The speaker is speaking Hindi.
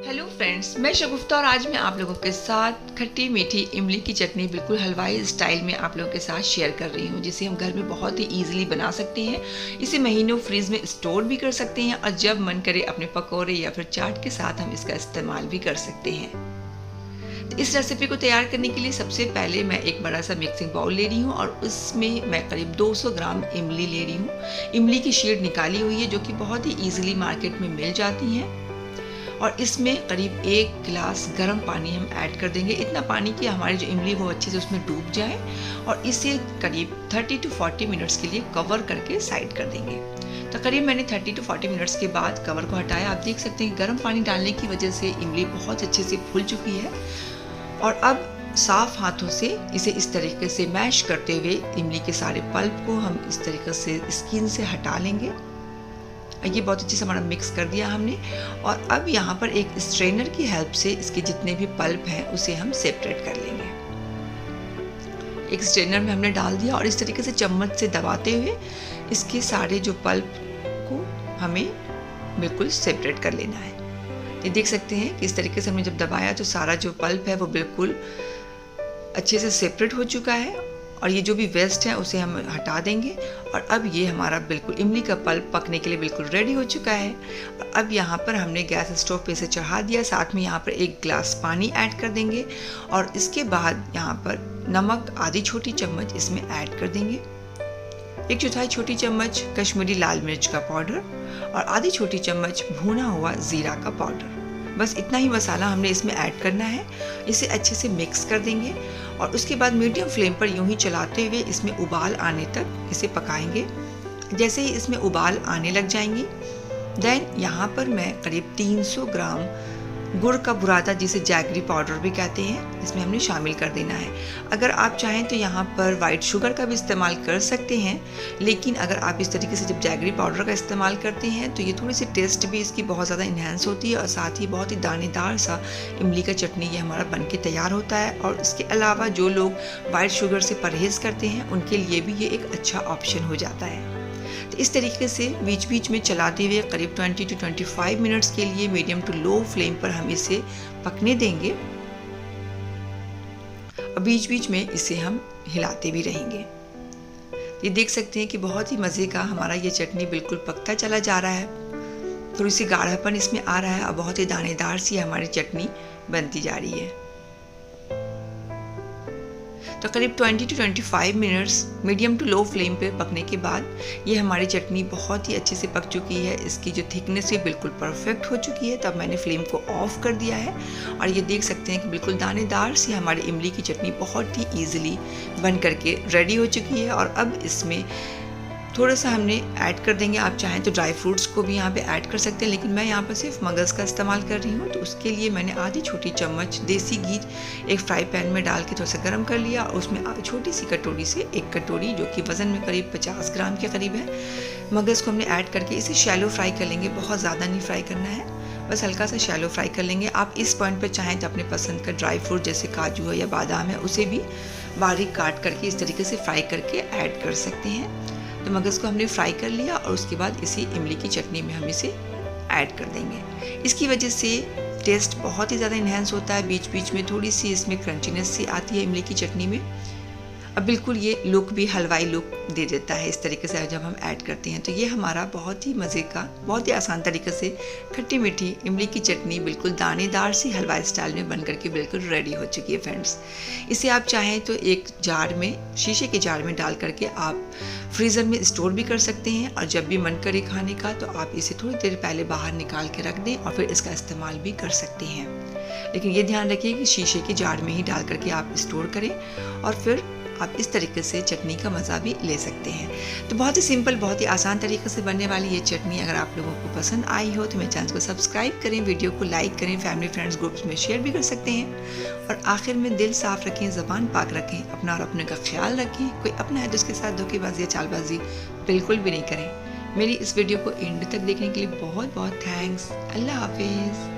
हेलो फ्रेंड्स, मैं शगुफ्ता और आज मैं आप लोगों के साथ खट्टी मीठी इमली की चटनी बिल्कुल हलवाई स्टाइल में आप लोगों के साथ शेयर कर रही हूँ, जिसे हम घर में बहुत ही इजीली बना सकते हैं। इसे महीनों फ्रीज में स्टोर भी कर सकते हैं और जब मन करे अपने पकौड़े या फिर चाट के साथ हम इसका इस्तेमाल भी कर सकते हैं। तो इस रेसिपी को तैयार करने के लिए सबसे पहले मैं एक बड़ा सा मिक्सिंग बाउल ले रही हूँ और उसमें मैं करीब 200 ग्राम इमली ले रही हूँ। इमली की शीड निकाली हुई है जो कि बहुत ही ईजिली मार्केट में मिल जाती हैं। और इसमें करीब 1 गिलास गर्म पानी हम ऐड कर देंगे, इतना पानी कि हमारी जो इमली वो अच्छे से उसमें डूब जाए। और इसे करीब 30 to 40 मिनट्स के लिए कवर करके साइड कर देंगे। तो करीब मैंने 30 to 40 मिनट्स के बाद कवर को हटाया। आप देख सकते हैं गर्म पानी डालने की वजह से इमली बहुत अच्छे से फूल चुकी है। और अब साफ हाथों से इसे इस तरीके से मैश करते हुए इमली के सारे पल्प को हम इस तरीके से स्किन से हटा लेंगे। ये बहुत अच्छे से हमारा मिक्स कर दिया हमने। और अब यहाँ पर एक स्ट्रेनर की हेल्प से इसके जितने भी पल्प हैं उसे हम सेपरेट कर लेंगे। एक स्ट्रेनर में हमने डाल दिया और इस तरीके से चम्मच से दबाते हुए इसके सारे जो पल्प को हमें बिल्कुल सेपरेट कर लेना है। ये देख सकते हैं कि इस तरीके से हमने जब दबाया तो सारा जो पल्प है वो बिल्कुल अच्छे से सेपरेट हो चुका है। और ये जो भी वेस्ट है उसे हम हटा देंगे। और अब ये हमारा बिल्कुल इमली का पल्प पकने के लिए बिल्कुल रेडी हो चुका है। और अब यहाँ पर हमने गैस स्टोव पे इसे चढ़ा दिया, साथ में यहाँ पर 1 गिलास पानी ऐड कर देंगे। और इसके बाद यहाँ पर नमक आधी छोटी चम्मच इसमें ऐड कर देंगे, 1/4 छोटी चम्मच कश्मीरी लाल मिर्च का पाउडर और आधी छोटी चम्मच भुना हुआ जीरा का पाउडर। बस इतना ही मसाला हमने इसमें ऐड करना है। इसे अच्छे से मिक्स कर देंगे और उसके बाद मीडियम फ्लेम पर यूं ही चलाते हुए इसमें उबाल आने तक इसे पकाएंगे। जैसे ही इसमें उबाल आने लग जाएंगी देन यहाँ पर मैं करीब 300 ग्राम गुड़ का बुरादा, जिसे जैगरी पाउडर भी कहते हैं, इसमें हमने शामिल कर देना है। अगर आप चाहें तो यहाँ पर वाइट शुगर का भी इस्तेमाल कर सकते हैं, लेकिन अगर आप इस तरीके से जब जैगरी पाउडर का इस्तेमाल करते हैं तो ये थोड़ी सी टेस्ट भी इसकी बहुत ज़्यादा इन्हेंस होती है और साथ ही बहुत ही दानेदार सा इमली का चटनी ये हमारा बन के तैयार होता है। और इसके अलावा जो लोग वाइट शुगर से परहेज़ करते हैं उनके लिए भी ये एक अच्छा ऑप्शन हो जाता है। तो इस तरीके से बीच बीच में चलाते हुए करीब 20 to 25 मिनट्स के लिए मीडियम टू लो फ्लेम पर हम इसे पकने देंगे। और बीच बीच में इसे हम हिलाते भी रहेंगे। ये देख सकते हैं कि बहुत ही मज़े का हमारा ये चटनी बिल्कुल पकता चला जा रहा है। थोड़ी सी गाढ़ापन इसमें आ रहा है और बहुत ही दानेदार सी हमारी चटनी बनती जा रही है। तो करीब 20 to 25 minutes medium to low flame पे पकने के बाद ये हमारी चटनी बहुत ही अच्छे से पक चुकी है। इसकी जो थिकनेस है बिल्कुल परफेक्ट हो चुकी है। तब मैंने फ्लेम को ऑफ कर दिया है और ये देख सकते हैं कि बिल्कुल दानेदार सी हमारी इमली की चटनी बहुत ही ईजिली बन करके रेडी हो चुकी है। और अब इसमें थोड़ा सा हमने ऐड कर देंगे, आप चाहें तो ड्राई फ्रूट्स को भी यहाँ पे ऐड कर सकते हैं, लेकिन मैं यहाँ पर सिर्फ मगज़ का इस्तेमाल कर रही हूँ। तो उसके लिए मैंने आधी छोटी चम्मच देसी घी एक फ्राई पैन में डाल के थोड़ा सा गर्म कर लिया और उसमें छोटी सी कटोरी से 1 कटोरी, जो कि वज़न में करीब 50 ग्राम के करीब है, मगज़ को हमने ऐड करके इसे शैलो फ्राई कर लेंगे। बहुत ज़्यादा नहीं फ्राई करना है, बस हल्का सा शैलो फ्राई कर लेंगे। आप इस पॉइंट पर चाहें तो अपने पसंद का ड्राई फ्रूट जैसे काजू है या बादाम है उसे भी बारीक काट करके इस तरीके से फ्राई करके ऐड कर सकते हैं। तो मगज़ को हमने फ्राई कर लिया और उसके बाद इसी इमली की चटनी में हम इसे ऐड कर देंगे। इसकी वजह से टेस्ट बहुत ही ज़्यादा इन्हेंस होता है। बीच बीच में थोड़ी सी इसमें क्रंचीनेस सी आती है इमली की चटनी में। अब बिल्कुल ये लुक भी हलवाई लुक दे देता है इस तरीके से जब हम ऐड करते हैं। तो ये हमारा बहुत ही मज़े का, बहुत ही आसान तरीके से खट्टी मीठी इमली की चटनी बिल्कुल दानेदार सी हलवाई स्टाइल में बन करके बिल्कुल रेडी हो चुकी है फ्रेंड्स। इसे आप चाहें तो एक जार में, शीशे के जार में डाल करके आप फ्रीज़र में स्टोर भी कर सकते हैं और जब भी मन करे खाने का तो आप इसे थोड़ी देर पहले बाहर निकाल के रख दें और फिर इसका इस्तेमाल भी कर सकते हैं। लेकिन ये ध्यान रखिए कि शीशे के जार में ही डाल करके आप स्टोर करें और फिर आप इस तरीके से चटनी का मज़ा भी ले सकते हैं। तो बहुत ही सिंपल, बहुत ही आसान तरीके से बनने वाली ये चटनी अगर आप लोगों को पसंद आई हो तो मेरे चैनल को सब्सक्राइब करें, वीडियो को लाइक करें, फैमिली फ्रेंड्स ग्रुप्स में शेयर भी कर सकते हैं। और आखिर में दिल साफ़ रखें, ज़बान पाक रखें, अपना और अपने का ख्याल रखें। कोई अपना है तो उसके साथ धोखेबाजी या चालबाजी बिल्कुल भी नहीं करें। मेरी इस वीडियो को एंड तक देखने के लिए बहुत बहुत थैंक्स। अल्लाह हाफिज़।